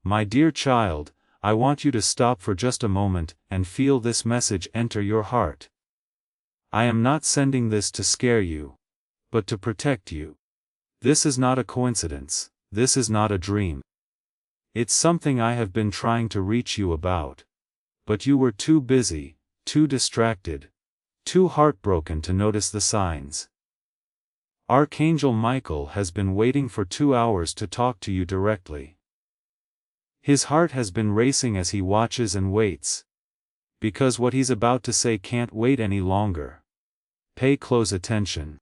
My dear child, I want you to stop for just a moment and feel this message enter your heart. I am not sending this to scare you, but to protect you. This is not a coincidence, this is not a dream. It's something I have been trying to reach you about. But you were too busy, too distracted, too heartbroken to notice the signs. Archangel Michael has been waiting for 2 hours to talk to you directly. His heart has been racing as he watches and waits. Because what he's about to say can't wait any longer. Pay close attention.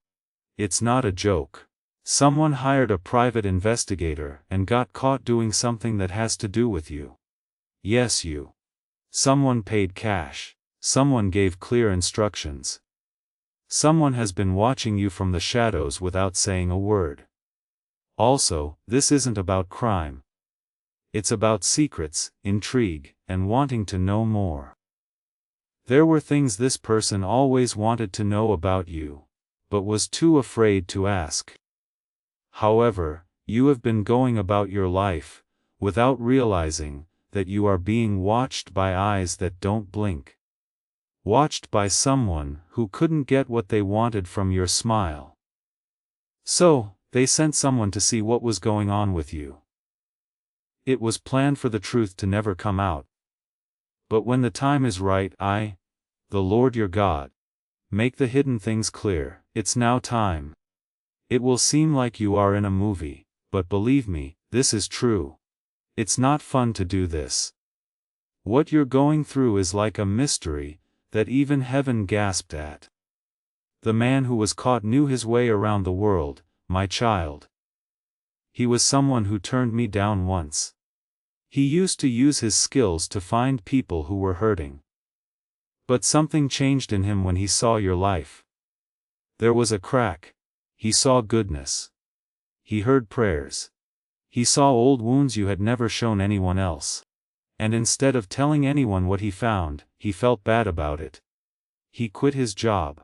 It's not a joke. Someone hired a private investigator and got caught doing something that has to do with you. Yes, you. Someone paid cash. Someone gave clear instructions. Someone has been watching you from the shadows without saying a word. Also, this isn't about crime. It's about secrets, intrigue, and wanting to know more. There were things this person always wanted to know about you, but was too afraid to ask. However, you have been going about your life, without realizing that you are being watched by eyes that don't blink. Watched by someone who couldn't get what they wanted from your smile. So, they sent someone to see what was going on with you. It was planned for the truth to never come out. But when the time is right, I, the Lord your God, make the hidden things clear. It's now time. It will seem like you are in a movie, but believe me, this is true. It's not fun to do this. What you're going through is like a mystery that even heaven gasped at. The man who was caught knew his way around the world, my child. He was someone who turned me down once. He used to use his skills to find people who were hurting. But something changed in him when he saw your life. There was a crack. He saw goodness. He heard prayers. He saw old wounds you had never shown anyone else. And instead of telling anyone what he found, he felt bad about it. He quit his job.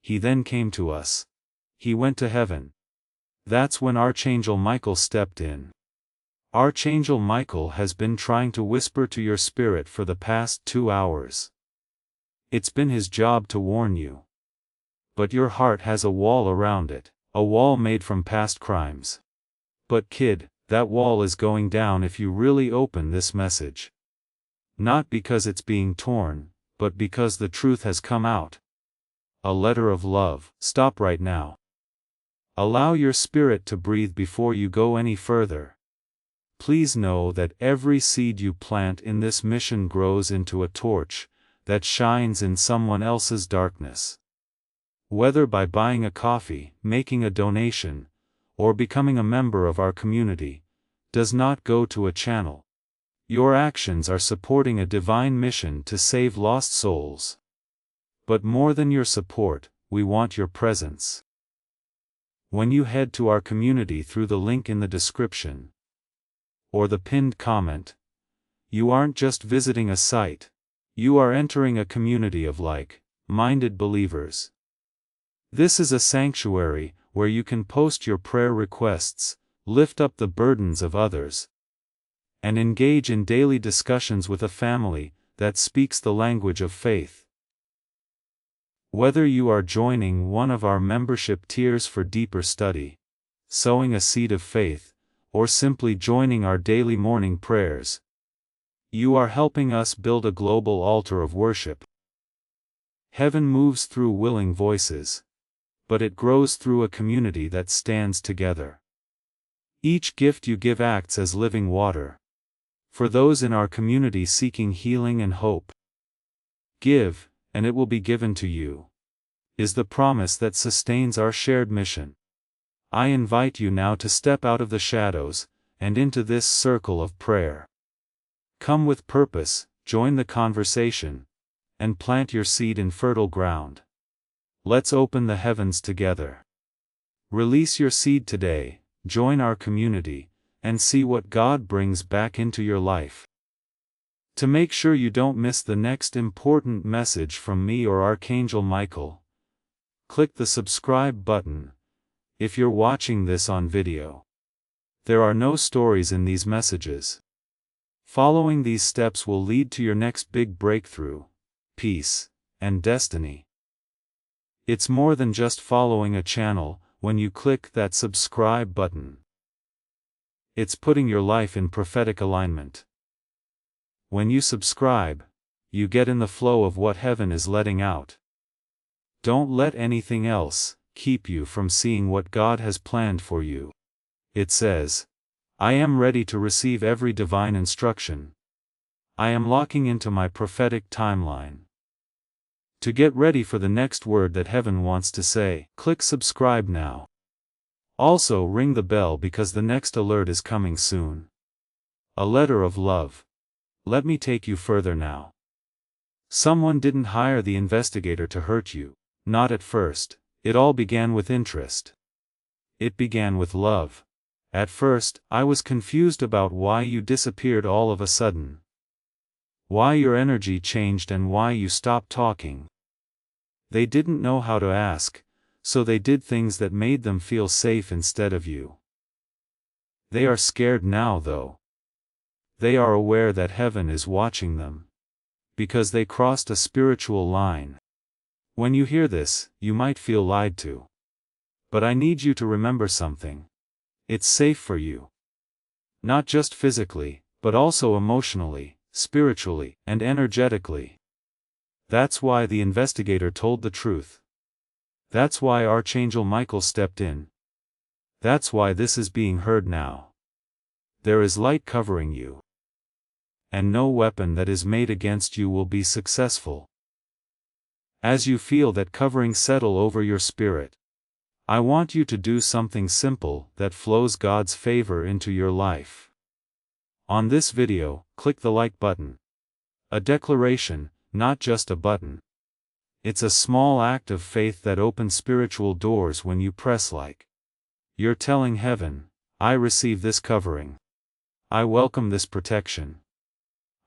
He then came to us. He went to heaven. That's when Archangel Michael stepped in. Archangel Michael has been trying to whisper to your spirit for the past 2 hours. It's been his job to warn you. But your heart has a wall around it, a wall made from past crimes. But kid, that wall is going down if you really open this message. Not because it's being torn, but because the truth has come out. A letter of love. Stop right now. Allow your spirit to breathe before you go any further. Please know that every seed you plant in this mission grows into a torch that shines in someone else's darkness. Whether by buying a coffee, making a donation, or becoming a member of our community, does not go to a channel. Your actions are supporting a divine mission to save lost souls. But more than your support, we want your presence. When you head to our community through the link in the description, or the pinned comment, you aren't just visiting a site, you are entering a community of like-minded believers. This is a sanctuary where you can post your prayer requests, lift up the burdens of others, and engage in daily discussions with a family that speaks the language of faith. Whether you are joining one of our membership tiers for deeper study, sowing a seed of faith, or simply joining our daily morning prayers, you are helping us build a global altar of worship. Heaven moves through willing voices, but it grows through a community that stands together. Each gift you give acts as living water for those in our community seeking healing and hope. Give, and it will be given to you, is the promise that sustains our shared mission. I invite you now to step out of the shadows and into this circle of prayer. Come with purpose, join the conversation, and plant your seed in fertile ground. Let's open the heavens together. Release your seed today, join our community, and see what God brings back into your life. To make sure you don't miss the next important message from me or Archangel Michael, click the subscribe button if you're watching this on video. There are no stories in these messages. Following these steps will lead to your next big breakthrough, peace, and destiny. It's more than just following a channel when you click that subscribe button. It's putting your life in prophetic alignment. When you subscribe, you get in the flow of what heaven is letting out. Don't let anything else keep you from seeing what God has planned for you. It says, I am ready to receive every divine instruction. I am locking into my prophetic timeline. To get ready for the next word that heaven wants to say, click subscribe now. Also ring the bell because the next alert is coming soon. A letter of love. Let me take you further now. Someone didn't hire the investigator to hurt you, not at first. It all began with interest. It began with love. At first, I was confused about why you disappeared all of a sudden. Why your energy changed and why you stopped talking. They didn't know how to ask, so they did things that made them feel safe instead of you. They are scared now though. They are aware that heaven is watching them. Because they crossed a spiritual line. When you hear this, you might feel lied to. But I need you to remember something. It's safe for you. Not just physically, but also emotionally, spiritually, and energetically. That's why the investigator told the truth. That's why Archangel Michael stepped in. That's why this is being heard now. There is light covering you. And no weapon that is made against you will be successful. As you feel that covering settle over your spirit, I want you to do something simple that flows God's favor into your life. On this video, click the like button. A declaration, not just a button. It's a small act of faith that opens spiritual doors when you press like. You're telling heaven, I receive this covering. I welcome this protection.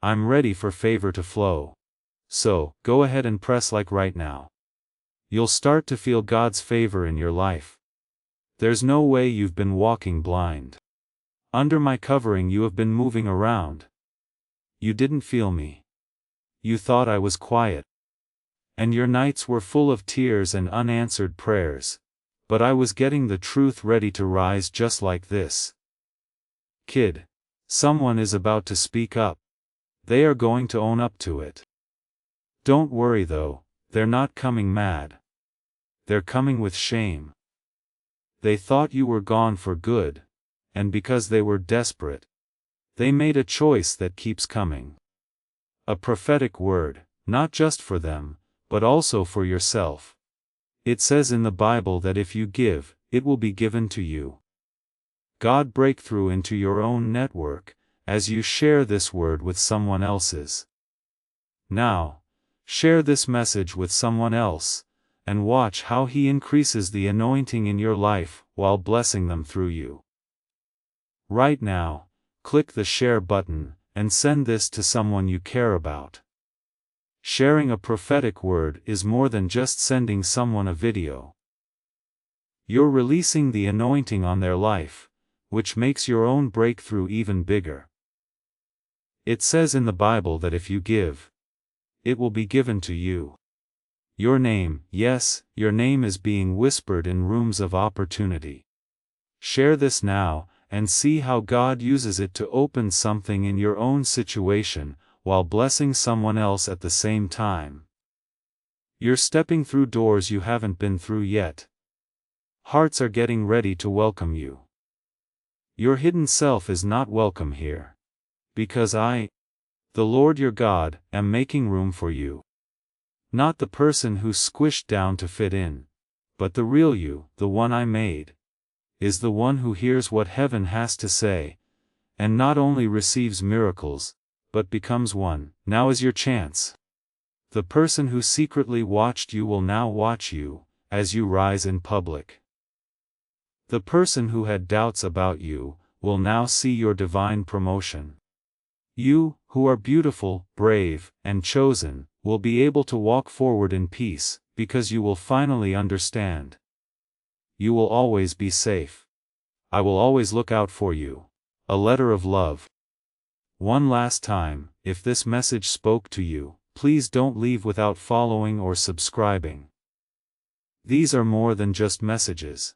I'm ready for favor to flow. So, go ahead and press like right now. You'll start to feel God's favor in your life. There's no way you've been walking blind. Under my covering you have been moving around. You didn't feel me. You thought I was quiet. And your nights were full of tears and unanswered prayers. But I was getting the truth ready to rise just like this. Kid. Someone is about to speak up. They are going to own up to it. Don't worry though, they're not coming mad. They're coming with shame. They thought you were gone for good, and because they were desperate, they made a choice that keeps coming. A prophetic word, not just for them, but also for yourself. It says in the Bible that if you give, it will be given to you. God breakthrough into your own network, as you share this word with someone else's. Now, share this message with someone else, and watch how He increases the anointing in your life while blessing them through you. Right now, click the share button, and send this to someone you care about. Sharing a prophetic word is more than just sending someone a video. You're releasing the anointing on their life, which makes your own breakthrough even bigger. It says in the Bible that if you give, it will be given to you. Your name, yes, your name is being whispered in rooms of opportunity. Share this now, and see how God uses it to open something in your own situation, while blessing someone else at the same time. You're stepping through doors you haven't been through yet. Hearts are getting ready to welcome you. Your hidden self is not welcome here. Because I, the Lord your God, am making room for you. Not the person who's squished down to fit in, but the real you, the one I made, is the one who hears what heaven has to say, and not only receives miracles, but becomes one. Now is your chance. The person who secretly watched you will now watch you, as you rise in public. The person who had doubts about you, will now see your divine promotion. You, who are beautiful, brave, and chosen, will be able to walk forward in peace, because you will finally understand. You will always be safe. I will always look out for you. A letter of love. One last time, if this message spoke to you, please don't leave without following or subscribing. These are more than just messages.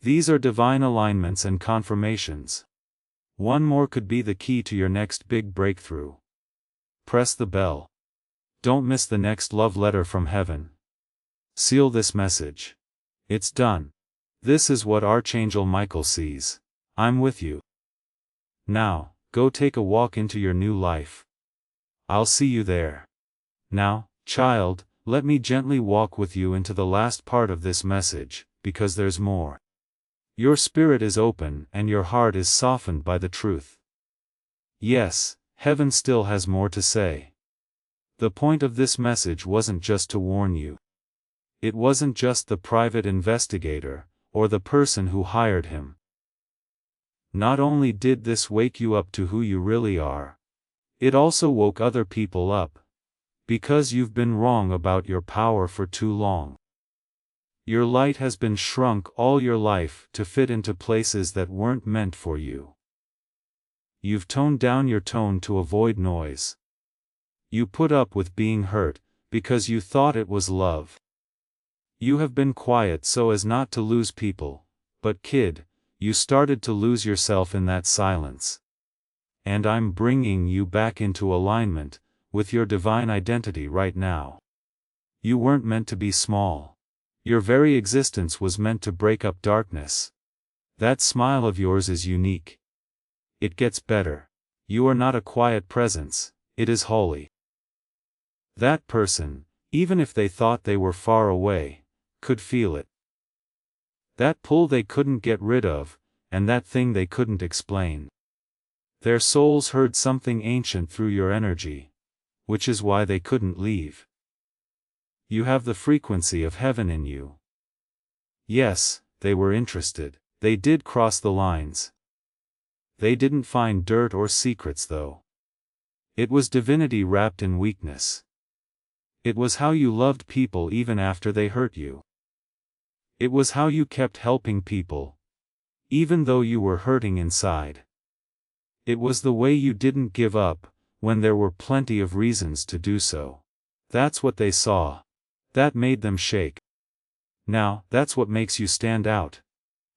These are divine alignments and confirmations. One more could be the key to your next big breakthrough. Press the bell. Don't miss the next love letter from heaven. Seal this message. It's done. This is what Archangel Michael sees. I'm with you. Now, go take a walk into your new life. I'll see you there. Now, child, let me gently walk with you into the last part of this message, because there's more. Your spirit is open and your heart is softened by the truth. Yes, heaven still has more to say. The point of this message wasn't just to warn you. It wasn't just the private investigator, or the person who hired him. Not only did this wake you up to who you really are, it also woke other people up. Because you've been wrong about your power for too long. Your light has been shrunk all your life to fit into places that weren't meant for you. You've toned down your tone to avoid noise. You put up with being hurt, because you thought it was love. You have been quiet so as not to lose people, but kid, you started to lose yourself in that silence. And I'm bringing you back into alignment with your divine identity right now. You weren't meant to be small. Your very existence was meant to break up darkness. That smile of yours is unique. It gets better. You are not a quiet presence, it is holy. That person, even if they thought they were far away, could feel it. That pull they couldn't get rid of, and that thing they couldn't explain. Their souls heard something ancient through your energy, which is why they couldn't leave. You have the frequency of heaven in you. Yes, they were interested. They did cross the lines. They didn't find dirt or secrets though. It was divinity wrapped in weakness. It was how you loved people even after they hurt you. It was how you kept helping people, even though you were hurting inside. It was the way you didn't give up, when there were plenty of reasons to do so. That's what they saw. That made them shake. Now, that's what makes you stand out.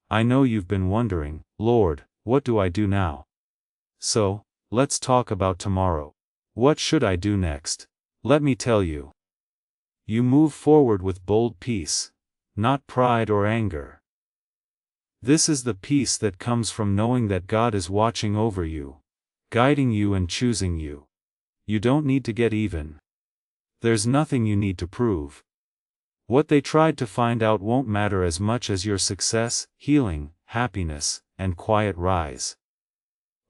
I know you've been wondering, Lord, what do I do now? So, let's talk about tomorrow. What should I do next? Let me tell you. You move forward with bold peace, not pride or anger. This is the peace that comes from knowing that God is watching over you, guiding you and choosing you. You don't need to get even. There's nothing you need to prove. What they tried to find out won't matter as much as your success, healing, happiness, and quiet rise.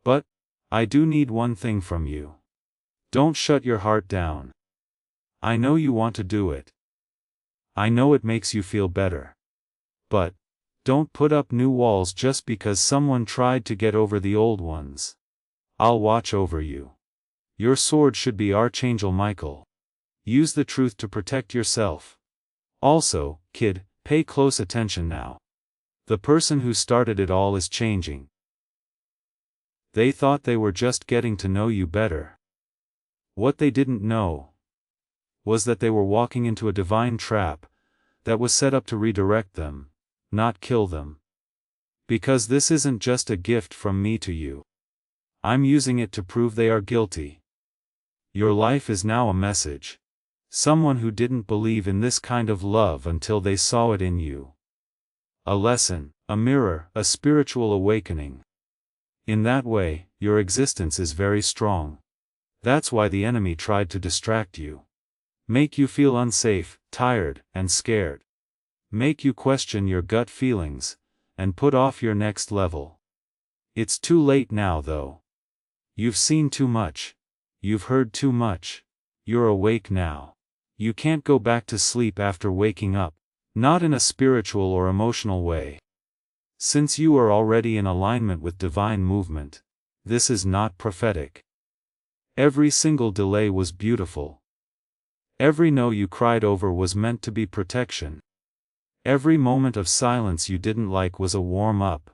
But, I do need one thing from you. Don't shut your heart down. I know you want to do it. I know it makes you feel better. But, don't put up new walls just because someone tried to get over the old ones. I'll watch over you. Your sword should be Archangel Michael. Use the truth to protect yourself. Also, kid, pay close attention now. The person who started it all is changing. They thought they were just getting to know you better. What they didn't know was that they were walking into a divine trap that was set up to redirect them, not kill them. Because this isn't just a gift from me to you. I'm using it to prove they are guilty. Your life is now a message. Someone who didn't believe in this kind of love until they saw it in you. A lesson, a mirror, a spiritual awakening. In that way, your existence is very strong. That's why the enemy tried to distract you. Make you feel unsafe, tired, and scared. Make you question your gut feelings, and put off your next level. It's too late now though. You've seen too much. You've heard too much. You're awake now. You can't go back to sleep after waking up, not in a spiritual or emotional way. Since you are already in alignment with divine movement, this is not prophetic. Every single delay was beautiful. Every no you cried over was meant to be protection. Every moment of silence you didn't like was a warm-up.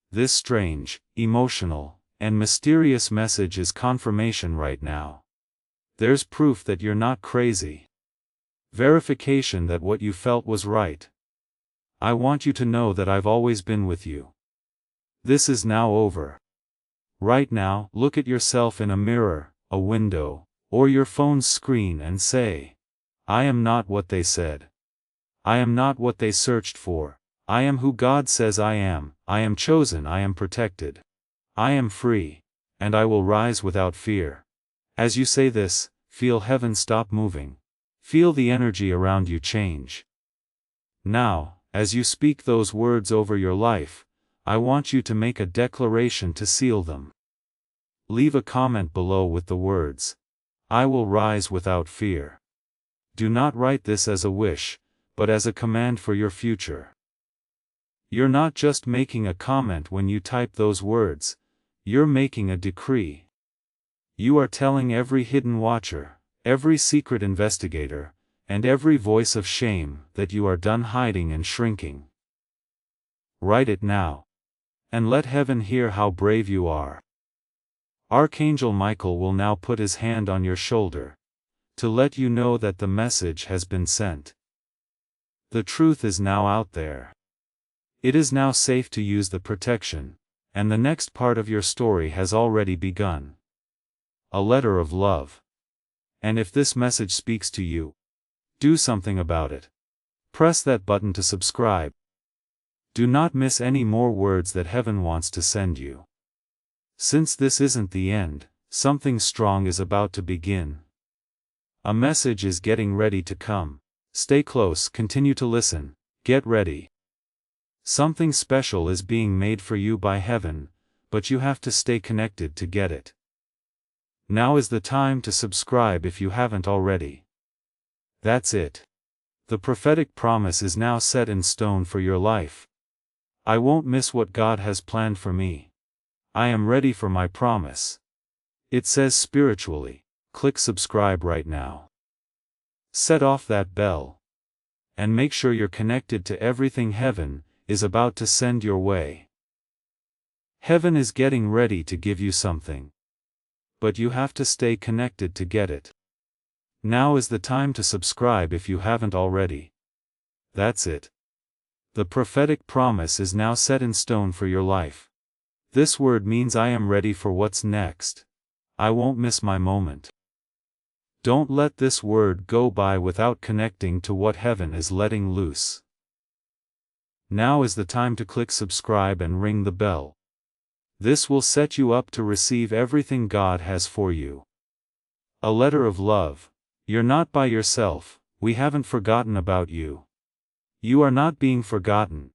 This strange, emotional, and mysterious message is confirmation right now. There's proof that you're not crazy. Verification that what you felt was right. I want you to know that I've always been with you. This is now over. Right now, look at yourself in a mirror, a window, or your phone's screen and say, I am not what they said. I am not what they searched for. I am who God says I am chosen, I am protected. I am free, and I will rise without fear. As you say this, feel heaven stop moving. Feel the energy around you change. Now, as you speak those words over your life, I want you to make a declaration to seal them. Leave a comment below with the words, I will rise without fear. Do not write this as a wish, but as a command for your future. You're not just making a comment when you type those words, you're making a decree. You are telling every hidden watcher, every secret investigator, and every voice of shame that you are done hiding and shrinking. Write it now. And let heaven hear how brave you are. Archangel Michael will now put his hand on your shoulder, to let you know that the message has been sent. The truth is now out there. It is now safe to use the protection, and the next part of your story has already begun. A letter of love. And if this message speaks to you, do something about it. Press that button to subscribe. Do not miss any more words that heaven wants to send you. Since this isn't the end, something strong is about to begin. A message is getting ready to come. Stay close, continue to listen, get ready. Something special is being made for you by heaven, but you have to stay connected to get it. Now is the time to subscribe if you haven't already. That's it. The prophetic promise is now set in stone for your life. I won't miss what God has planned for me. I am ready for my promise. It says spiritually. Click subscribe right now. Set off that bell. And make sure you're connected to everything heaven is about to send your way. Heaven is getting ready to give you something. But you have to stay connected to get it. Now is the time to subscribe if you haven't already. That's it. The prophetic promise is now set in stone for your life. This word means I am ready for what's next. I won't miss my moment. Don't let this word go by without connecting to what heaven is letting loose. Now is the time to click subscribe and ring the bell. This will set you up to receive everything God has for you. A letter of love. You're not by yourself, we haven't forgotten about you. You are not being forgotten.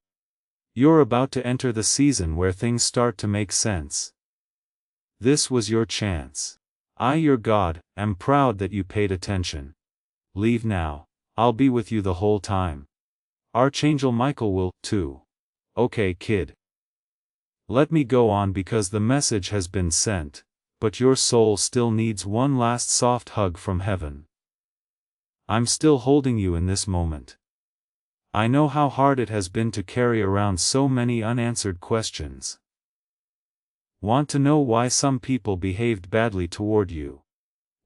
You're about to enter the season where things start to make sense. This was your chance. I, your God, am proud that you paid attention. Leave now. I'll be with you the whole time. Archangel Michael will, too. Okay, kid. Let me go on because the message has been sent, but your soul still needs one last soft hug from heaven. I'm still holding you in this moment. I know how hard it has been to carry around so many unanswered questions. Want to know why some people behaved badly toward you?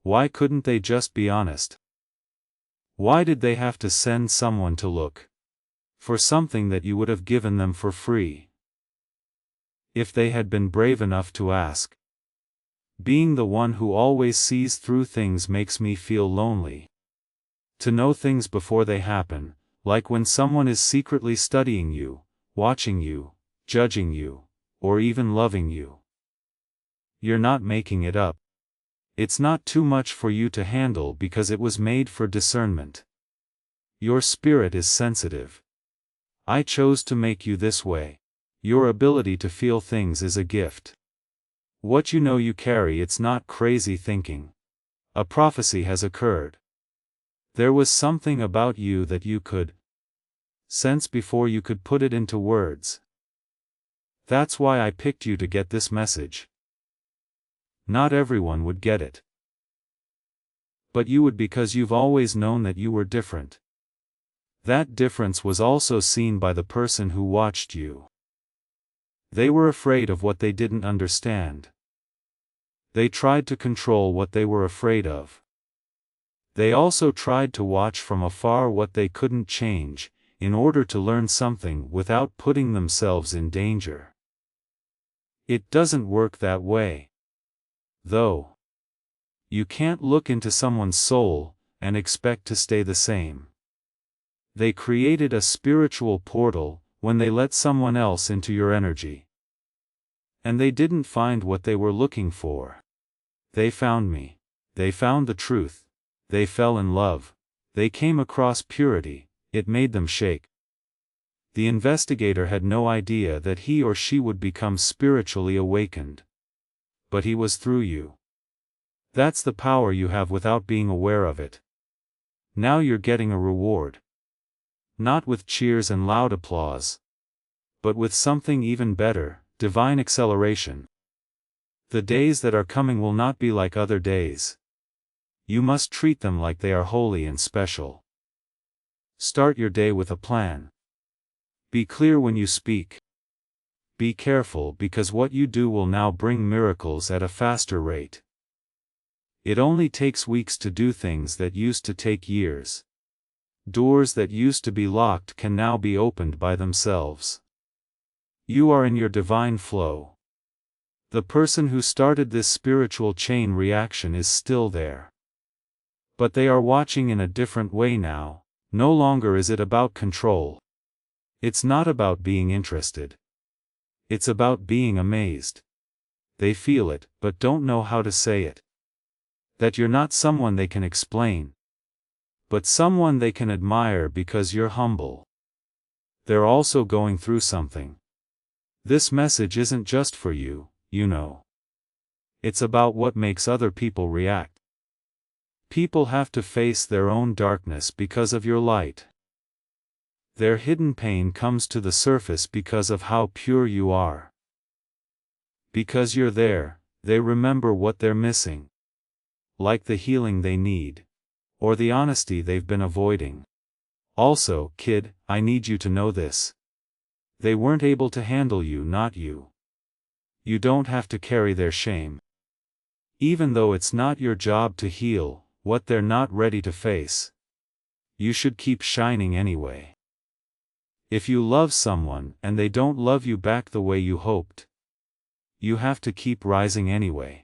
Why couldn't they just be honest? Why did they have to send someone to look for something that you would have given them for free? If they had been brave enough to ask. Being the one who always sees through things makes me feel lonely. To know things before they happen, like when someone is secretly studying you, watching you, judging you, or even loving you. You're not making it up. It's not too much for you to handle because it was made for discernment. Your spirit is sensitive. I chose to make you this way. Your ability to feel things is a gift. What you know you carry, it's not crazy thinking. A prophecy has occurred. There was something about you that you could sense before you could put it into words. That's why I picked you to get this message. Not everyone would get it. But you would because you've always known that you were different. That difference was also seen by the person who watched you. They were afraid of what they didn't understand. They tried to control what they were afraid of. They also tried to watch from afar what they couldn't change, in order to learn something without putting themselves in danger. It doesn't work that way, though. You can't look into someone's soul and expect to stay the same. They created a spiritual portal when they let someone else into your energy. And they didn't find what they were looking for. They found me. They found the truth. They fell in love. They came across purity. It made them shake. The investigator had no idea that he or she would become spiritually awakened. But he was through you. That's the power you have without being aware of it. Now you're getting a reward. Not with cheers and loud applause, but with something even better, divine acceleration. The days that are coming will not be like other days. You must treat them like they are holy and special. Start your day with a plan. Be clear when you speak. Be careful because what you do will now bring miracles at a faster rate. It only takes weeks to do things that used to take years. Doors that used to be locked can now be opened by themselves. You are in your divine flow. The person who started this spiritual chain reaction is still there. But they are watching in a different way now. No longer is it about control. It's not about being interested. It's about being amazed. They feel it, but don't know how to say it. That you're not someone they can explain, but someone they can admire because you're humble. They're also going through something. This message isn't just for you, you know. It's about what makes other people react. People have to face their own darkness because of your light. Their hidden pain comes to the surface because of how pure you are. Because you're there, they remember what they're missing. Like the healing they need. Or the honesty they've been avoiding. Also, kid, I need you to know this. They weren't able to handle you, not you. You don't have to carry their shame. Even though it's not your job to heal what they're not ready to face, you should keep shining anyway. If you love someone and they don't love you back the way you hoped, you have to keep rising anyway.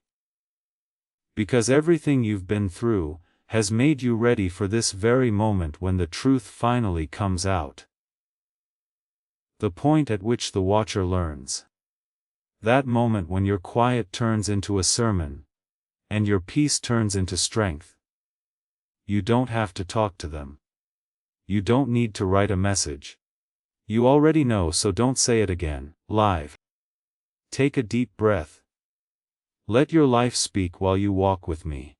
Because everything you've been through has made you ready for this very moment when the truth finally comes out. The point at which the watcher learns. That moment when your quiet turns into a sermon, and your peace turns into strength. You don't have to talk to them. You don't need to write a message. You already know, so don't say it again, live. Take a deep breath. Let your life speak while you walk with me.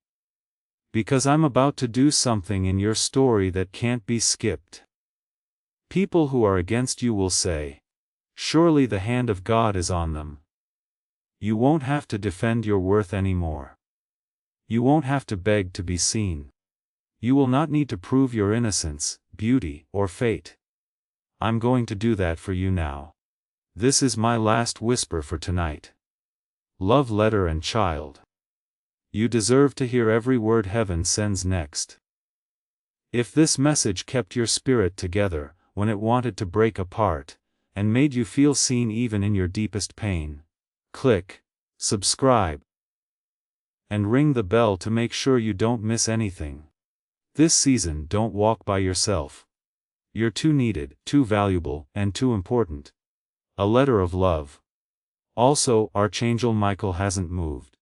Because I'm about to do something in your story that can't be skipped. People who are against you will say, surely the hand of God is on them. You won't have to defend your worth anymore. You won't have to beg to be seen. You will not need to prove your innocence, beauty, or fate. I'm going to do that for you now. This is my last whisper for tonight. Love letter and child. You deserve to hear every word heaven sends next. If this message kept your spirit together when it wanted to break apart, and made you feel seen even in your deepest pain, click subscribe and ring the bell to make sure you don't miss anything. This season, don't walk by yourself. You're too needed, too valuable, and too important. A letter of love. Also, Archangel Michael hasn't moved.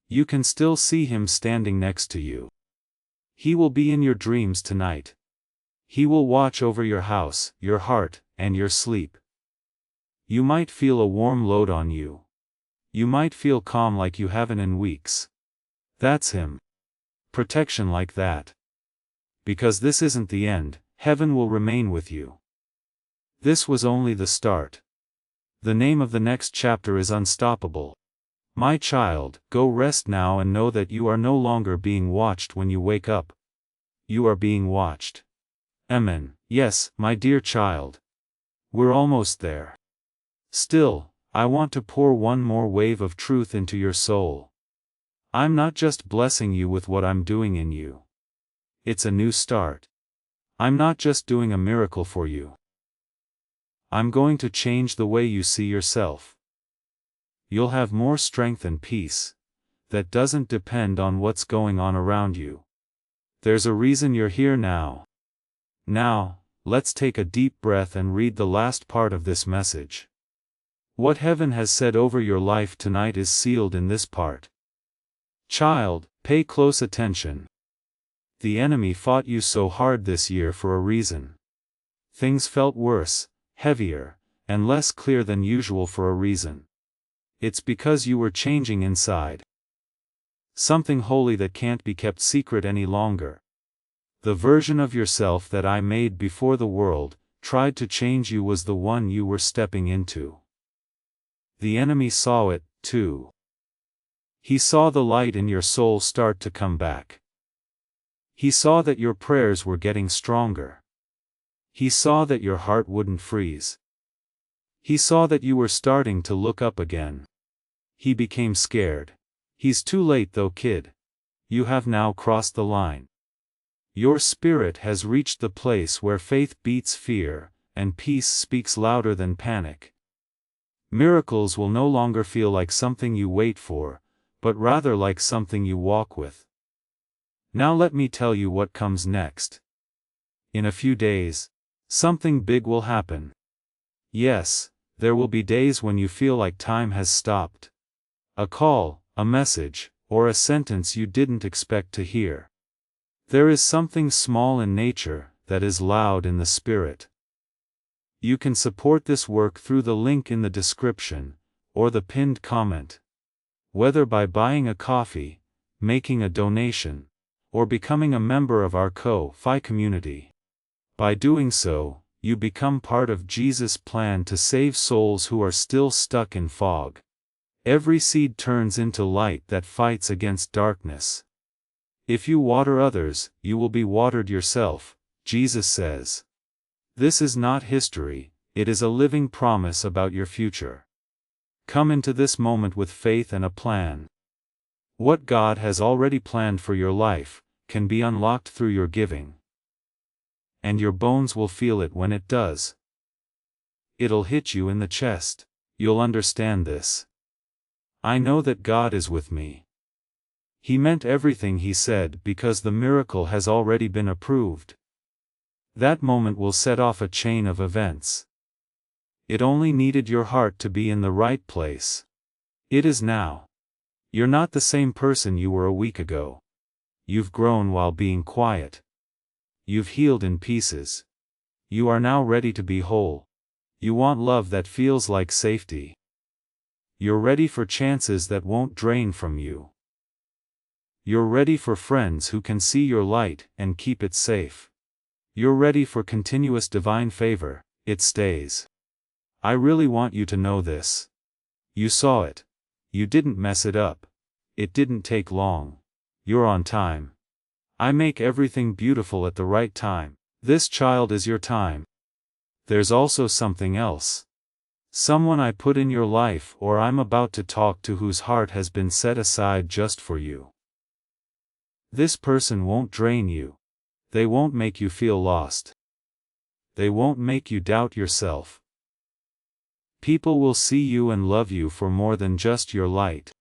You can still see him standing next to you. He will be in your dreams tonight. He will watch over your house, your heart, and your sleep. You might feel a warm load on you. You might feel calm like you haven't in weeks. That's him. Protection like that. Because this isn't the end, heaven will remain with you. This was only the start. The name of the next chapter is Unstoppable. My child, go rest now and know that you are no longer being watched when you wake up. You are being watched. Amen. Yes, my dear child. We're almost there. Still, I want to pour one more wave of truth into your soul. I'm not just blessing you with what I'm doing in you. It's a new start. I'm not just doing a miracle for you. I'm going to change the way you see yourself. You'll have more strength and peace that doesn't depend on what's going on around you. There's a reason you're here now. Now, let's take a deep breath and read the last part of this message. What heaven has said over your life tonight is sealed in this part. Child, pay close attention. The enemy fought you so hard this year for a reason. Things felt worse, heavier, and less clear than usual for a reason. It's because you were changing inside. Something holy that can't be kept secret any longer. The version of yourself that I made before the world tried to change you was the one you were stepping into. The enemy saw it, too. He saw the light in your soul start to come back. He saw that your prayers were getting stronger. He saw that your heart wouldn't freeze. He saw that you were starting to look up again. He became scared. He's too late though, kid. You have now crossed the line. Your spirit has reached the place where faith beats fear, and peace speaks louder than panic. Miracles will no longer feel like something you wait for, but rather like something you walk with. Now let me tell you what comes next. In a few days, something big will happen. Yes, there will be days when you feel like time has stopped. A call, a message, or a sentence you didn't expect to hear. There is something small in nature that is loud in the spirit. You can support this work through the link in the description, or the pinned comment. Whether by buying a coffee, making a donation, or becoming a member of our Ko-Fi community. By doing so, you become part of Jesus' plan to save souls who are still stuck in fog. Every seed turns into light that fights against darkness. If you water others, you will be watered yourself, Jesus says. This is not history, it is a living promise about your future. Come into this moment with faith and a plan. What God has already planned for your life can be unlocked through your giving. And your bones will feel it when it does. It'll hit you in the chest. You'll understand this. I know that God is with me. He meant everything he said because the miracle has already been approved. That moment will set off a chain of events. It only needed your heart to be in the right place. It is now. You're not the same person you were a week ago. You've grown while being quiet. You've healed in pieces. You are now ready to be whole. You want love that feels like safety. You're ready for chances that won't drain from you. You're ready for friends who can see your light and keep it safe. You're ready for continuous divine favor, it stays. I really want you to know this. You saw it. You didn't mess it up. It didn't take long. You're on time. I make everything beautiful at the right time. This child is your time. There's also something else. Someone I put in your life or I'm about to talk to whose heart has been set aside just for you. This person won't drain you. They won't make you feel lost. They won't make you doubt yourself. People will see you and love you for more than just your light.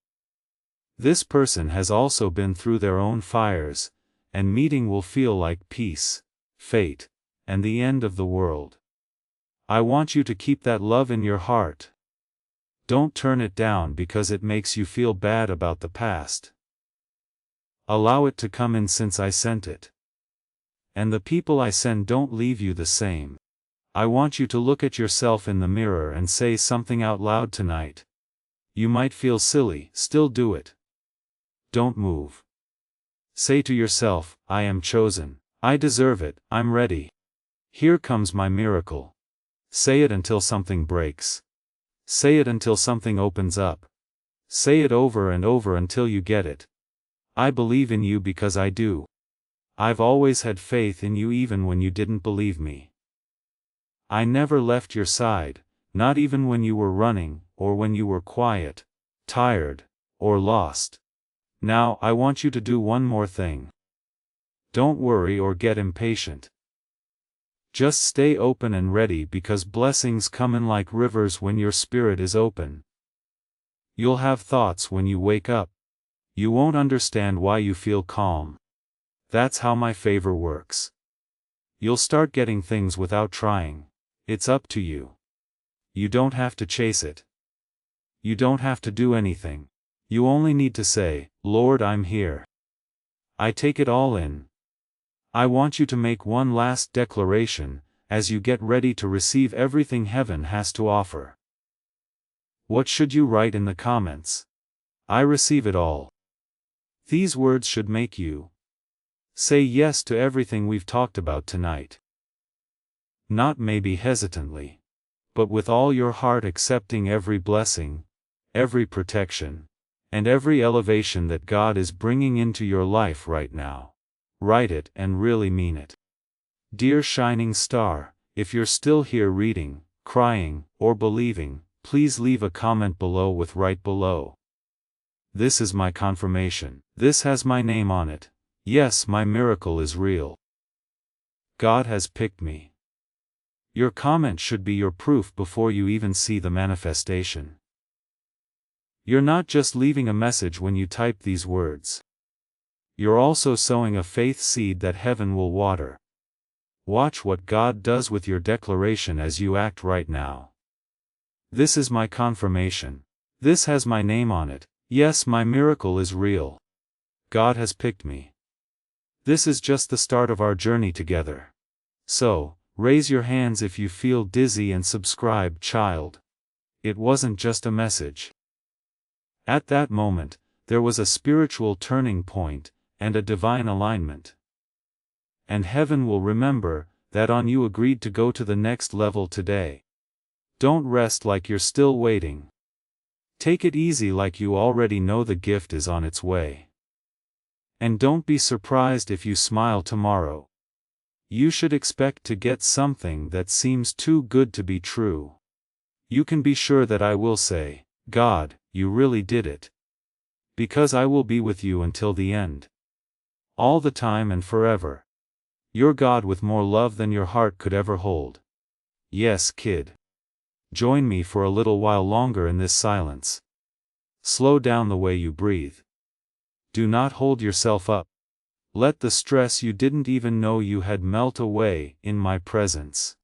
This person has also been through their own fires, and meeting will feel like peace, fate, and the end of the world. I want you to keep that love in your heart. Don't turn it down because it makes you feel bad about the past. Allow it to come in since I sent it. And the people I send don't leave you the same. I want you to look at yourself in the mirror and say something out loud tonight. You might feel silly, still do it. Don't move. Say to yourself, I am chosen, I deserve it, I'm ready. Here comes my miracle. Say it until something breaks. Say it until something opens up. Say it over and over until you get it. I believe in you because I do. I've always had faith in you even when you didn't believe me. I never left your side, not even when you were running, or when you were quiet, tired, or lost. Now, I want you to do one more thing. Don't worry or get impatient. Just stay open and ready, because blessings come in like rivers when your spirit is open. You'll have thoughts when you wake up. You won't understand why you feel calm. That's how my favor works. You'll start getting things without trying. It's up to you. You don't have to chase it. You don't have to do anything. You only need to say, Lord, I'm here. I take it all in. I want you to make one last declaration, as you get ready to receive everything heaven has to offer. What should you write in the comments? I receive it all. These words should make you say yes to everything we've talked about tonight. Not maybe hesitantly, but with all your heart, accepting every blessing, every protection, and every elevation that God is bringing into your life right now. Write it and really mean it. Dear shining star, if you're still here reading, crying, or believing, please leave a comment below with "right below. This is my confirmation. This has my name on it. Yes, my miracle is real. God has picked me." Your comment should be your proof before you even see the manifestation. You're not just leaving a message when you type these words. You're also sowing a faith seed that heaven will water. Watch what God does with your declaration as you act right now. This is my confirmation. This has my name on it. Yes, my miracle is real. God has picked me. This is just the start of our journey together. So, raise your hands if you feel dizzy and subscribe, child. It wasn't just a message. At that moment, there was a spiritual turning point, and a divine alignment. And heaven will remember that on you agreed to go to the next level today. Don't rest like you're still waiting. Take it easy like you already know the gift is on its way. And don't be surprised if you smile tomorrow. You should expect to get something that seems too good to be true. You can be sure that I will say, God, you really did it. Because I will be with you until the end. All the time and forever. Your God with more love than your heart could ever hold. Yes, kid. Join me for a little while longer in this silence. Slow down the way you breathe. Do not hold yourself up. Let the stress you didn't even know you had melt away in my presence.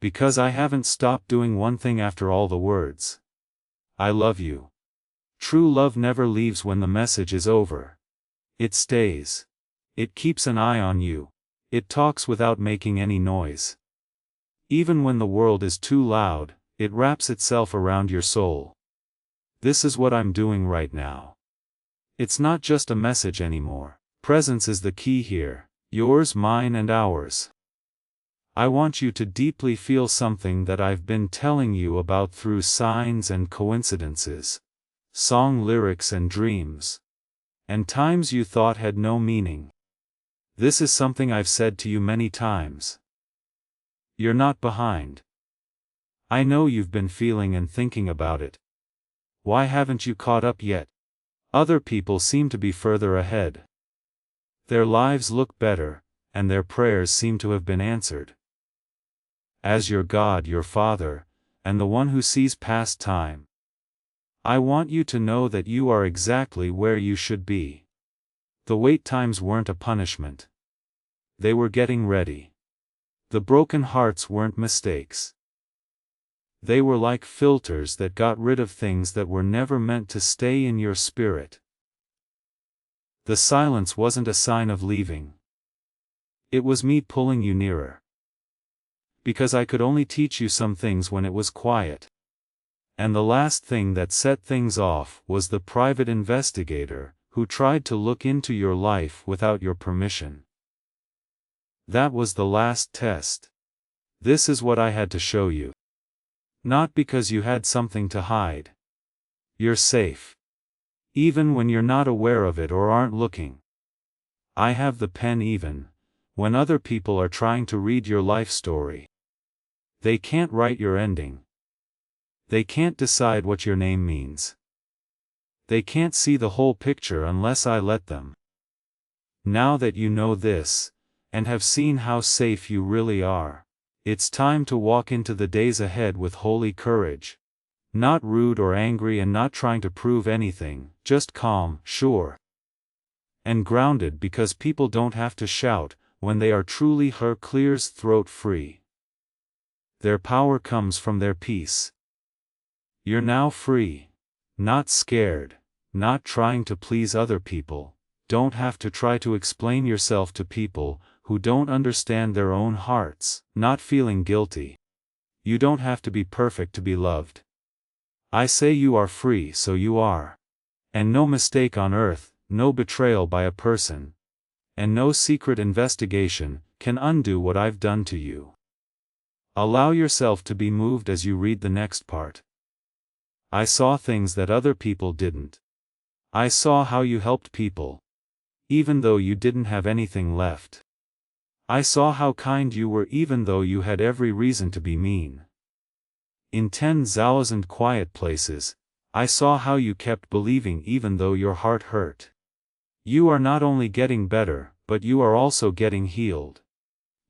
Because I haven't stopped doing one thing after all the words. I love you. True love never leaves when the message is over. It stays. It keeps an eye on you. It talks without making any noise. Even when the world is too loud, it wraps itself around your soul. This is what I'm doing right now. It's not just a message anymore. Presence is the key here. Yours, mine, and ours. I want you to deeply feel something that I've been telling you about through signs and coincidences, song lyrics and dreams, and times you thought had no meaning. This is something I've said to you many times. You're not behind. I know you've been feeling and thinking about it. Why haven't you caught up yet? Other people seem to be further ahead. Their lives look better, and their prayers seem to have been answered. As your God, your Father, and the one who sees past time, I want you to know that you are exactly where you should be. The wait times weren't a punishment. They were getting ready. The broken hearts weren't mistakes. They were like filters that got rid of things that were never meant to stay in your spirit. The silence wasn't a sign of leaving. It was me pulling you nearer. Because I could only teach you some things when it was quiet. And the last thing that set things off was the private investigator who tried to look into your life without your permission. That was the last test. This is what I had to show you. Not because you had something to hide. You're safe. Even when you're not aware of it or aren't looking. I have the pen even when other people are trying to read your life story. They can't write your ending. They can't decide what your name means. They can't see the whole picture unless I let them. Now that you know this, and have seen how safe you really are, it's time to walk into the days ahead with holy courage. Not rude or angry and not trying to prove anything, just calm, sure, and grounded, because people don't have to shout when they are truly her clears throat free. Their power comes from their peace. You're now free. Not scared, not trying to please other people, don't have to try to explain yourself to people who don't understand their own hearts, not feeling guilty. You don't have to be perfect to be loved. I say you are free, so you are. And no mistake on earth, no betrayal by a person, and no secret investigation can undo what I've done to you. Allow yourself to be moved as you read the next part. I saw things that other people didn't. I saw how you helped people, even though you didn't have anything left. I saw how kind you were even though you had every reason to be mean. In 10,000 quiet places, I saw how you kept believing even though your heart hurt. You are not only getting better, but you are also getting healed.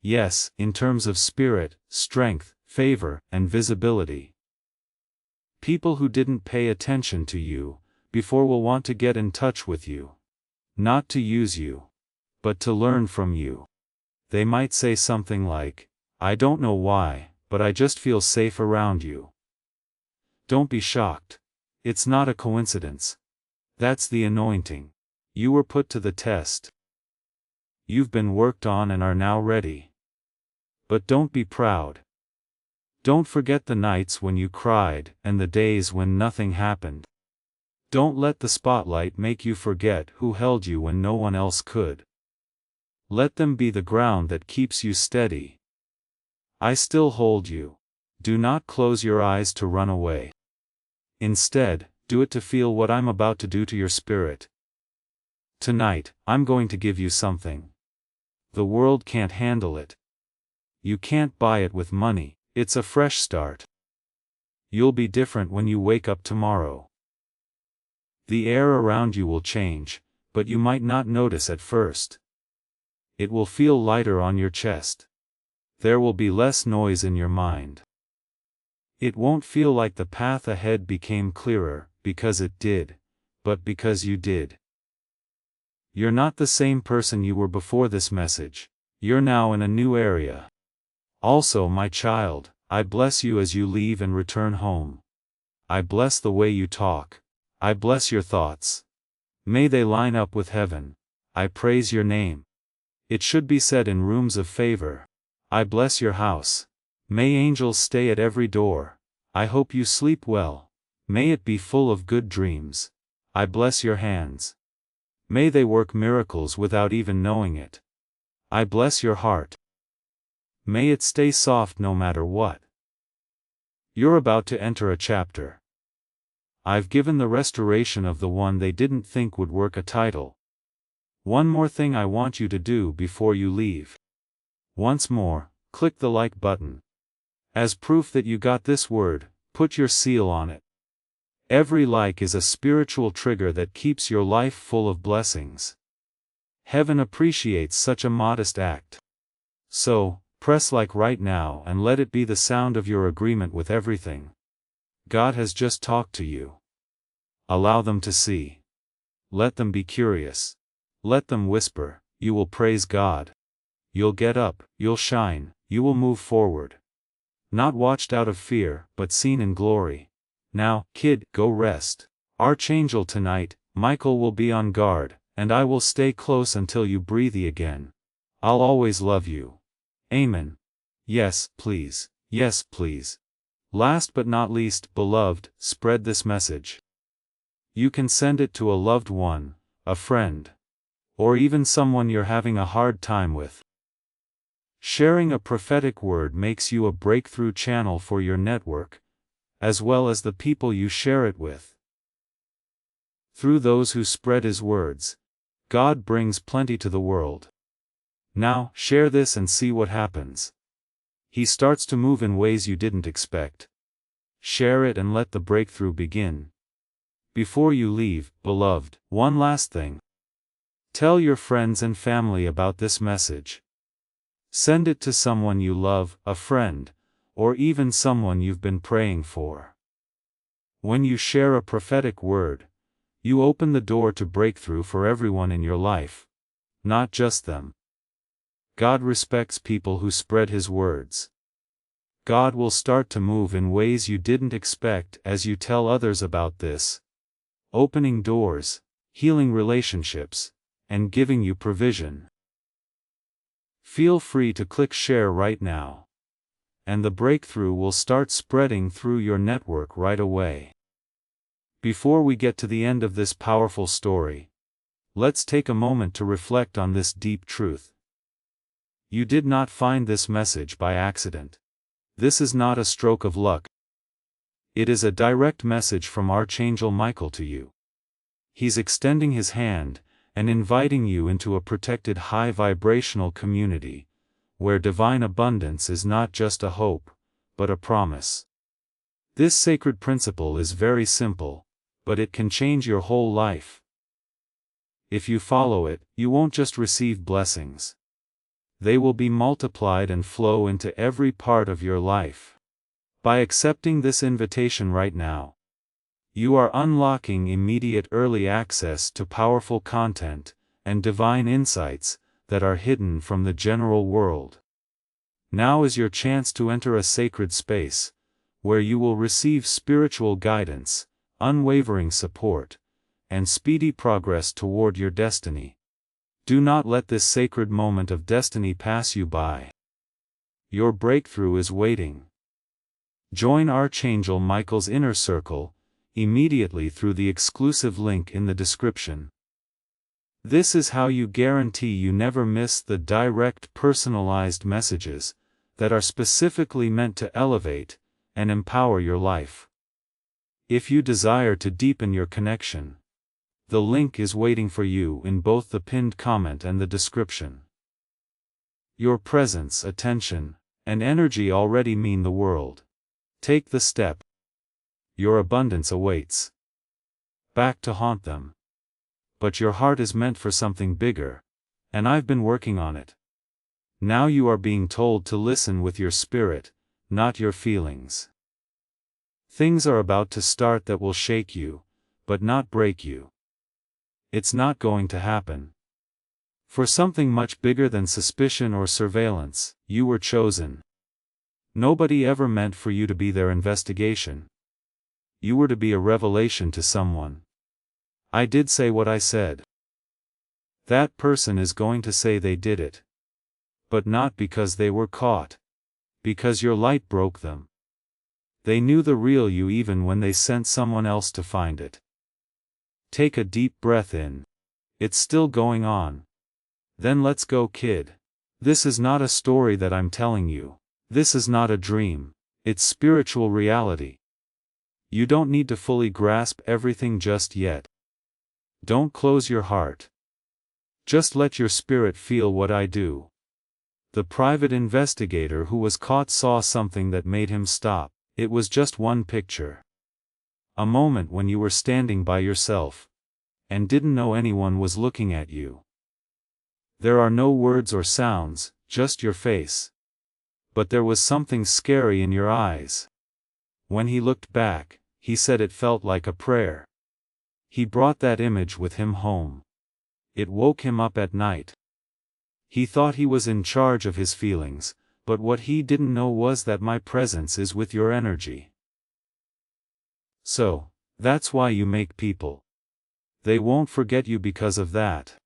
Yes, in terms of spirit, strength, favor, and visibility. People who didn't pay attention to you before will want to get in touch with you. Not to use you, but to learn from you. They might say something like, I don't know why, but I just feel safe around you. Don't be shocked. It's not a coincidence. That's the anointing. You were put to the test. You've been worked on and are now ready. But don't be proud. Don't forget the nights when you cried and the days when nothing happened. Don't let the spotlight make you forget who held you when no one else could. Let them be the ground that keeps you steady. I still hold you. Do not close your eyes to run away. Instead, do it to feel what I'm about to do to your spirit. Tonight, I'm going to give you something. The world can't handle it. You can't buy it with money, it's a fresh start. You'll be different when you wake up tomorrow. The air around you will change, but you might not notice at first. It will feel lighter on your chest. There will be less noise in your mind. It won't feel like the path ahead became clearer, because it did, but because you did. You're not the same person you were before this message. You're now in a new area. Also, my child, I bless you as you leave and return home. I bless the way you talk. I bless your thoughts. May they line up with heaven. I praise your name. It should be said in rooms of favor. I bless your house. May angels stay at every door. I hope you sleep well. May it be full of good dreams. I bless your hands. May they work miracles without even knowing it. I bless your heart. May it stay soft no matter what. You're about to enter a chapter. I've given the restoration of the one they didn't think would work a title. One more thing I want you to do before you leave. Once more, click the like button. As proof that you got this word, put your seal on it. Every like is a spiritual trigger that keeps your life full of blessings. Heaven appreciates such a modest act. So, press like right now and let it be the sound of your agreement with everything. God has just talked to you. Allow them to see. Let them be curious. Let them whisper, you will praise God. You'll get up, you'll shine, you will move forward. Not watched out of fear, but seen in glory. Now, kid, go rest. Archangel tonight, Michael will be on guard, and I will stay close until you breathe again. I'll always love you. Amen. Yes, please. Yes, please. Last but not least, beloved, spread this message. You can send it to a loved one, a friend, or even someone you're having a hard time with. Sharing a prophetic word makes you a breakthrough channel for your network, as well as the people you share it with. Through those who spread His words, God brings plenty to the world. Now, share this and see what happens. He starts to move in ways you didn't expect. Share it and let the breakthrough begin. Before you leave, beloved, one last thing. Tell your friends and family about this message. Send it to someone you love, a friend, or even someone you've been praying for. When you share a prophetic word, you open the door to breakthrough for everyone in your life, not just them. God respects people who spread His words. God will start to move in ways you didn't expect as you tell others about this, opening doors, healing relationships, and giving you provision. Feel free to click share right now, and the breakthrough will start spreading through your network right away. Before we get to the end of this powerful story, let's take a moment to reflect on this deep truth. You did not find this message by accident. This is not a stroke of luck. It is a direct message from Archangel Michael to you. He's extending his hand and inviting you into a protected high vibrational community, where divine abundance is not just a hope, but a promise. This sacred principle is very simple, but it can change your whole life. If you follow it, you won't just receive blessings. They will be multiplied and flow into every part of your life. By accepting this invitation right now, you are unlocking immediate early access to powerful content and divine insights that are hidden from the general world. Now is your chance to enter a sacred space, where you will receive spiritual guidance, unwavering support, and speedy progress toward your destiny. Do not let this sacred moment of destiny pass you by. Your breakthrough is waiting. Join Archangel Michael's inner circle immediately through the exclusive link in the description. This is how you guarantee you never miss the direct personalized messages that are specifically meant to elevate and empower your life. If you desire to deepen your connection, the link is waiting for you in both the pinned comment and the description. Your presence, attention, and energy already mean the world. Take the step. Your abundance awaits. Back to haunt them. But your heart is meant for something bigger, and I've been working on it. Now you are being told to listen with your spirit, not your feelings. Things are about to start that will shake you, but not break you. It's not going to happen. For something much bigger than suspicion or surveillance, you were chosen. Nobody ever meant for you to be their investigation. You were to be a revelation to someone. I did say what I said. That person is going to say they did it. But not because they were caught. Because your light broke them. They knew the real you even when they sent someone else to find it. Take a deep breath in. It's still going on. Then let's go, kid. This is not a story that I'm telling you. This is not a dream. It's spiritual reality. You don't need to fully grasp everything just yet. Don't close your heart. Just let your spirit feel what I do. The private investigator who was caught saw something that made him stop. It was just one picture. A moment when you were standing by yourself, and didn't know anyone was looking at you. There are no words or sounds, just your face. But there was something scary in your eyes. When he looked back, he said it felt like a prayer. He brought that image with him home. It woke him up at night. He thought he was in charge of his feelings, but what he didn't know was that my presence is with your energy. So, that's why you make people. They won't forget you because of that.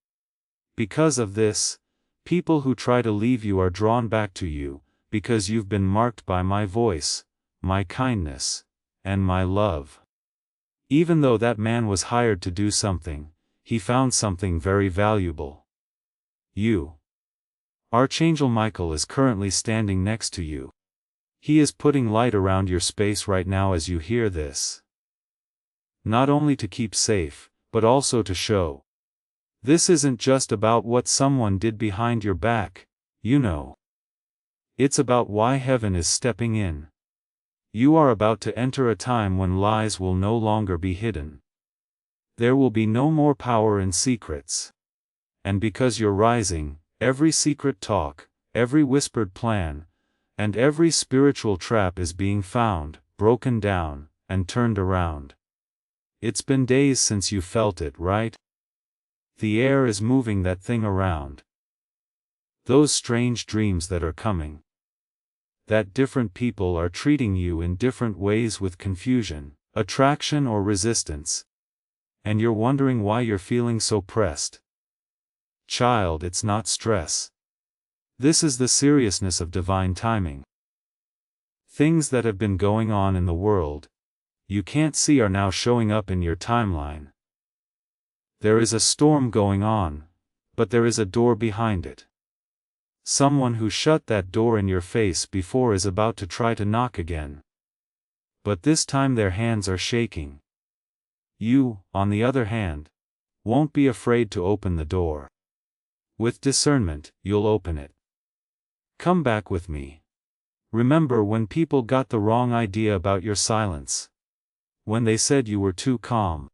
Because of this, people who try to leave you are drawn back to you, because you've been marked by my voice, my kindness, and my love. Even though that man was hired to do something, he found something very valuable. You. Archangel Michael is currently standing next to you. He is putting light around your space right now as you hear this. Not only to keep safe, but also to show. This isn't just about what someone did behind your back, you know. It's about why heaven is stepping in. You are about to enter a time when lies will no longer be hidden. There will be no more power in secrets. And because you're rising, every secret talk, every whispered plan, and every spiritual trap is being found, broken down, and turned around. It's been days since you felt it, right? The air is moving that thing around. Those strange dreams that are coming. That different people are treating you in different ways with confusion, attraction or resistance. And you're wondering why you're feeling so pressed. Child, it's not stress. This is the seriousness of divine timing. Things that have been going on in the world, you can't see, are now showing up in your timeline. There is a storm going on, but there is a door behind it. Someone who shut that door in your face before is about to try to knock again. But this time their hands are shaking. You, on the other hand, won't be afraid to open the door. With discernment, you'll open it. Come back with me. Remember when people got the wrong idea about your silence. When they said you were too calm.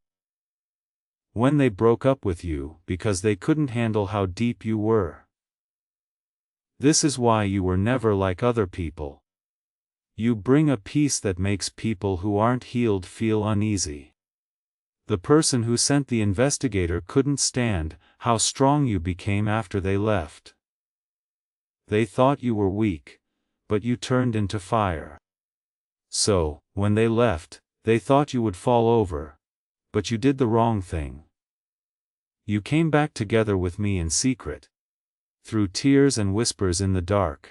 When they broke up with you because they couldn't handle how deep you were. This is why you were never like other people. You bring a peace that makes people who aren't healed feel uneasy. The person who sent the investigator couldn't stand how strong you became after they left. They thought you were weak, but you turned into fire. So, when they left, they thought you would fall over, but you did the wrong thing. You came back together with me in secret. Through tears and whispers in the dark.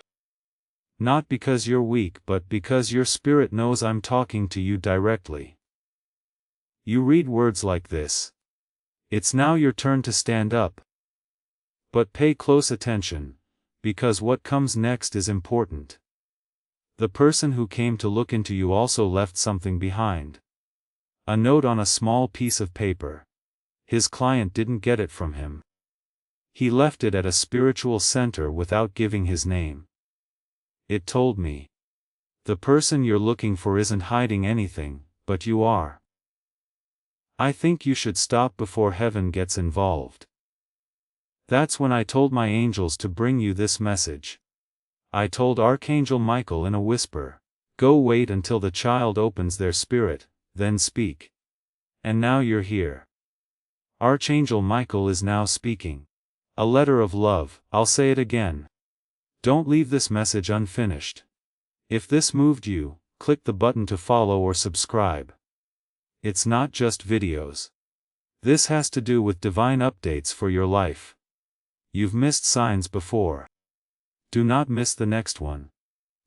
Not because you're weak, but because your spirit knows I'm talking to you directly. You read words like this. It's now your turn to stand up. But pay close attention, because what comes next is important. The person who came to look into you also left something behind. A note on a small piece of paper. His client didn't get it from him. He left it at a spiritual center without giving his name. It told me. The person you're looking for isn't hiding anything, but you are. I think you should stop before heaven gets involved. That's when I told my angels to bring you this message. I told Archangel Michael in a whisper, go wait until the child opens their spirit, then speak. And now you're here. Archangel Michael is now speaking. A letter of love, I'll say it again. Don't leave this message unfinished. If this moved you, click the button to follow or subscribe. It's not just videos. This has to do with divine updates for your life. You've missed signs before. Do not miss the next one.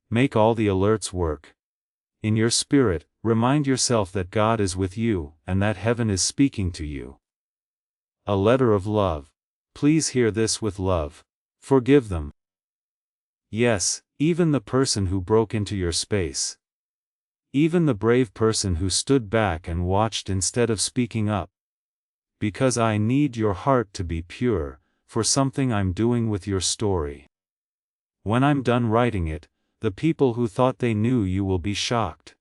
Make all the alerts work. In your spirit, remind yourself that God is with you, and that heaven is speaking to you. A letter of love. Please hear this with love. Forgive them. Yes, even the person who broke into your space. Even the brave person who stood back and watched instead of speaking up. Because I need your heart to be pure, for something I'm doing with your story. When I'm done writing it, the people who thought they knew you will be shocked.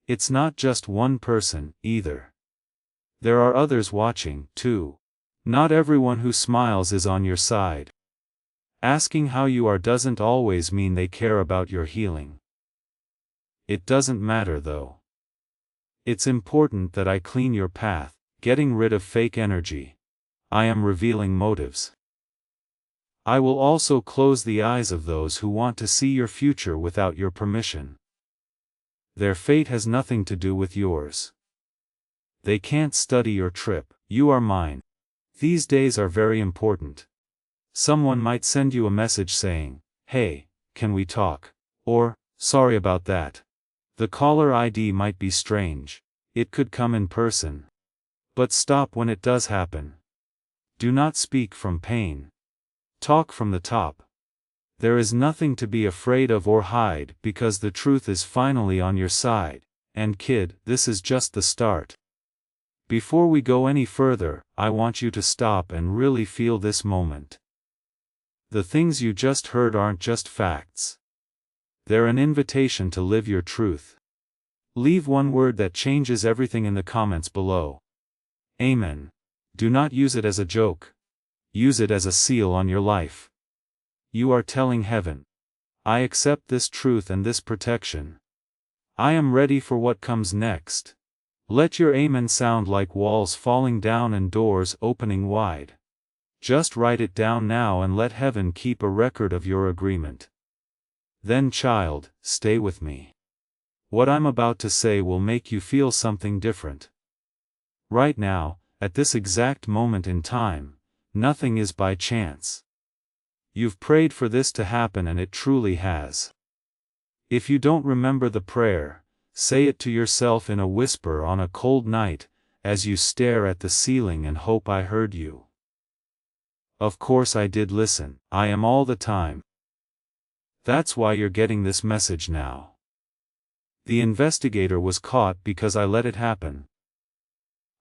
It's not just one person, either. There are others watching, too. Not everyone who smiles is on your side. Asking how you are doesn't always mean they care about your healing. It doesn't matter though. It's important that I clean your path, getting rid of fake energy. I am revealing motives. I will also close the eyes of those who want to see your future without your permission. Their fate has nothing to do with yours. They can't study your trip, you are mine. These days are very important. Someone might send you a message saying, hey, can we talk? Or, sorry about that. The caller ID might be strange. It could come in person. But stop when it does happen. Do not speak from pain. Talk from the top. There is nothing to be afraid of or hide because the truth is finally on your side. And kid, this is just the start. Before we go any further, I want you to stop and really feel this moment. The things you just heard aren't just facts. They're an invitation to live your truth. Leave one word that changes everything in the comments below. Amen. Do not use it as a joke. Use it as a seal on your life. You are telling heaven, I accept this truth and this protection. I am ready for what comes next. Let your amen sound like walls falling down and doors opening wide. Just write it down now and let heaven keep a record of your agreement. Then, child, stay with me. What I'm about to say will make you feel something different. Right now, at this exact moment in time, nothing is by chance. You've prayed for this to happen and it truly has. If you don't remember the prayer, say it to yourself in a whisper on a cold night, as you stare at the ceiling and hope I heard you. Of course I did listen, I am all the time. That's why you're getting this message now. The investigator was caught because I let it happen.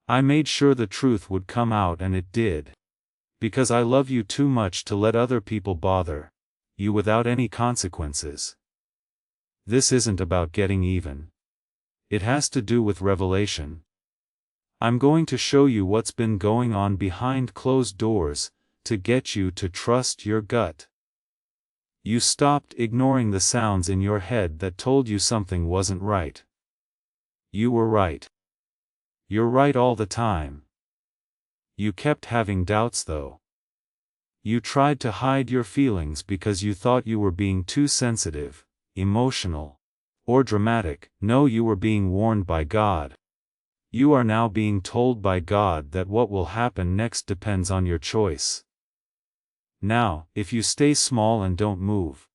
I made sure the truth would come out and it did. Because I love you too much to let other people bother you without any consequences. This isn't about getting even. It has to do with revelation. I'm going to show you what's been going on behind closed doors, to get you to trust your gut. You stopped ignoring the sounds in your head that told you something wasn't right. You were right. You're right all the time. You kept having doubts though. You tried to hide your feelings because you thought you were being too sensitive, emotional, or dramatic. No, you were being warned by God. You are now being told by God that what will happen next depends on your choice. Now, if you stay small and don't move,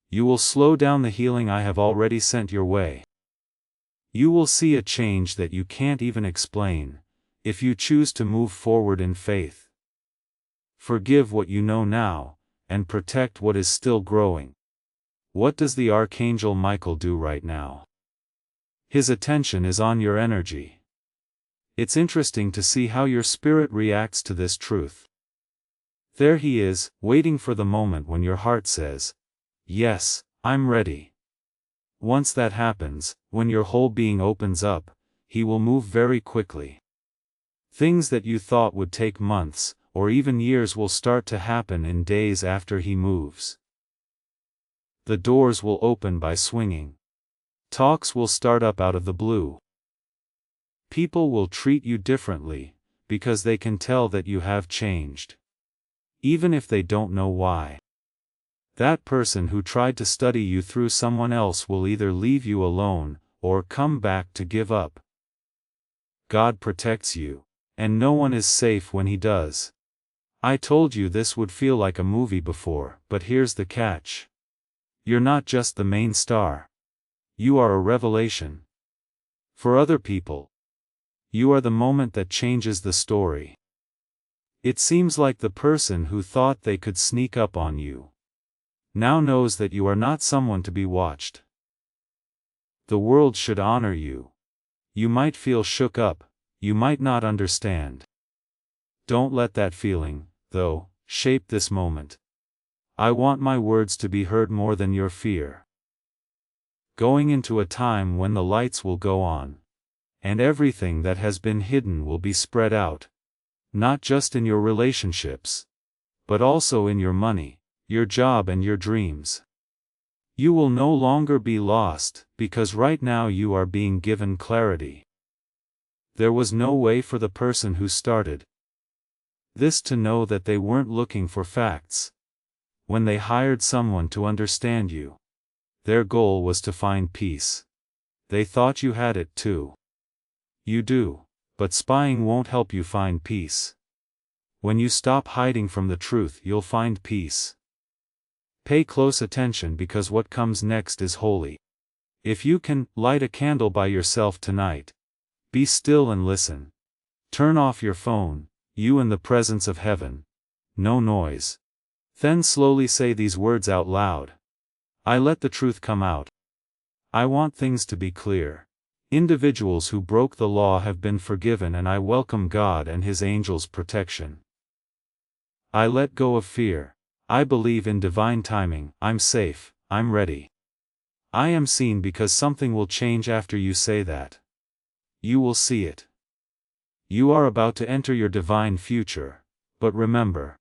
you will slow down the healing I have already sent your way. You will see a change that you can't even explain, if you choose to move forward in faith. Forgive what you know now, and protect what is still growing. What does the Archangel Michael do right now? His attention is on your energy. It's interesting to see how your spirit reacts to this truth. There he is, waiting for the moment when your heart says, yes, I'm ready. Once that happens, when your whole being opens up, he will move very quickly. Things that you thought would take months, or even years will start to happen in days after he moves. The doors will open by swinging. Talks will start up out of the blue. People will treat you differently, because they can tell that you have changed. Even if they don't know why. That person who tried to study you through someone else will either leave you alone, or come back to give up. God protects you, and no one is safe when he does. I told you this would feel like a movie before, but here's the catch. You're not just the main star. You are a revelation. For other people, you are the moment that changes the story. It seems like the person who thought they could sneak up on you now knows that you are not someone to be watched. The world should honor you. You might feel shook up, you might not understand. Don't let that feeling, though, shape this moment. I want my words to be heard more than your fear. Going into a time when the lights will go on, and everything that has been hidden will be spread out. Not just in your relationships, but also in your money, your job and your dreams. You will no longer be lost, because right now you are being given clarity. There was no way for the person who started this to know that they weren't looking for facts. When they hired someone to understand you, their goal was to find peace. They thought you had it too. You do. But spying won't help you find peace. When you stop hiding from the truth, you'll find peace. Pay close attention because what comes next is holy. If you can, light a candle by yourself tonight. Be still and listen. Turn off your phone, you in the presence of heaven. No noise. Then slowly say these words out loud. I let the truth come out. I want things to be clear. Individuals who broke the law have been forgiven and I welcome God and His angels' protection. I let go of fear. I believe in divine timing. I'm safe, I'm ready. I am seen because something will change after you say that. You will see it. You are about to enter your divine future, but remember,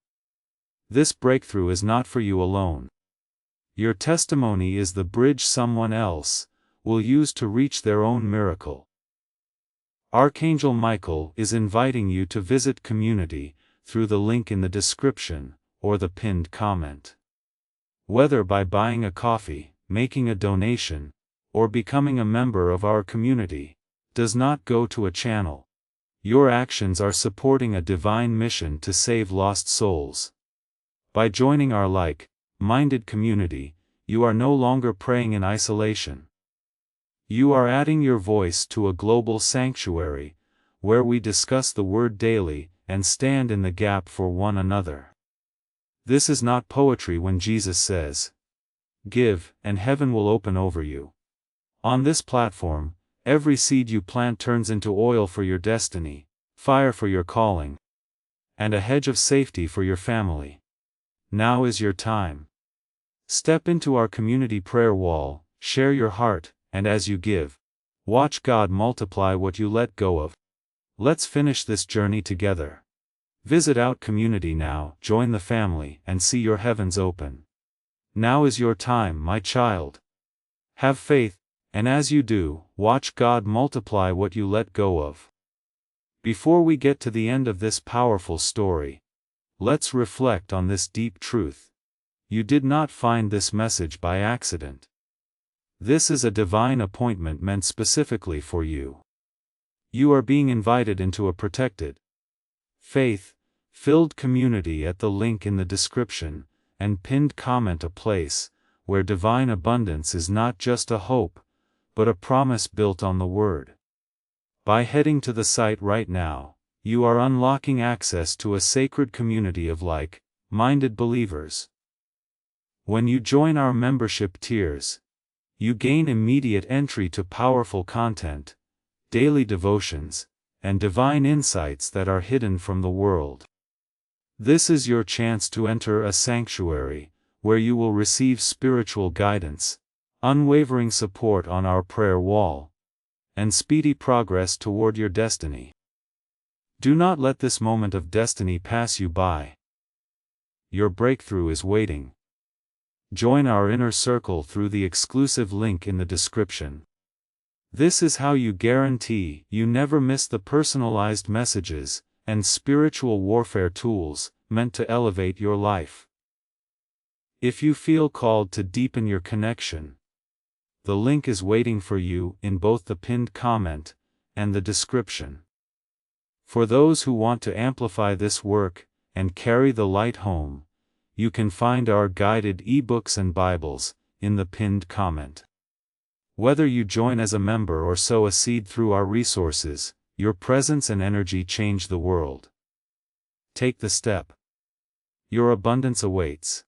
this breakthrough is not for you alone. Your testimony is the bridge someone else will use to reach their own miracle. Archangel Michael is inviting you to visit community through the link in the description or the pinned comment. Whether by buying a coffee, making a donation, or becoming a member of our community, does not go to a channel. Your actions are supporting a divine mission to save lost souls. By joining our like-minded community, you are no longer praying in isolation. You are adding your voice to a global sanctuary, where we discuss the Word daily and stand in the gap for one another. This is not poetry when Jesus says, "Give, and heaven will open over you." On this platform, every seed you plant turns into oil for your destiny, fire for your calling, and a hedge of safety for your family. Now is your time. Step into our community prayer wall, share your heart, and as you give, watch God multiply what you let go of. Let's finish this journey together. Visit Out Community now, join the family, and see your heavens open. Now is your time, my child. Have faith, and as you do, watch God multiply what you let go of. Before we get to the end of this powerful story, let's reflect on this deep truth. You did not find this message by accident. This is a divine appointment meant specifically for you. You are being invited into a protected, faith-filled community at the link in the description and pinned comment, a place where divine abundance is not just a hope, but a promise built on the Word. By heading to the site right now, you are unlocking access to a sacred community of like-minded believers. When you join our membership tiers, you gain immediate entry to powerful content, daily devotions, and divine insights that are hidden from the world. This is your chance to enter a sanctuary, where you will receive spiritual guidance, unwavering support on our prayer wall, and speedy progress toward your destiny. Do not let this moment of destiny pass you by. Your breakthrough is waiting. Join our inner circle through the exclusive link in the description. This is how you guarantee you never miss the personalized messages and spiritual warfare tools meant to elevate your life. If you feel called to deepen your connection, the link is waiting for you in both the pinned comment and the description. For those who want to amplify this work and carry the light home, you can find our guided ebooks and Bibles in the pinned comment. Whether you join as a member or sow a seed through our resources, your presence and energy change the world. Take the step. Your abundance awaits.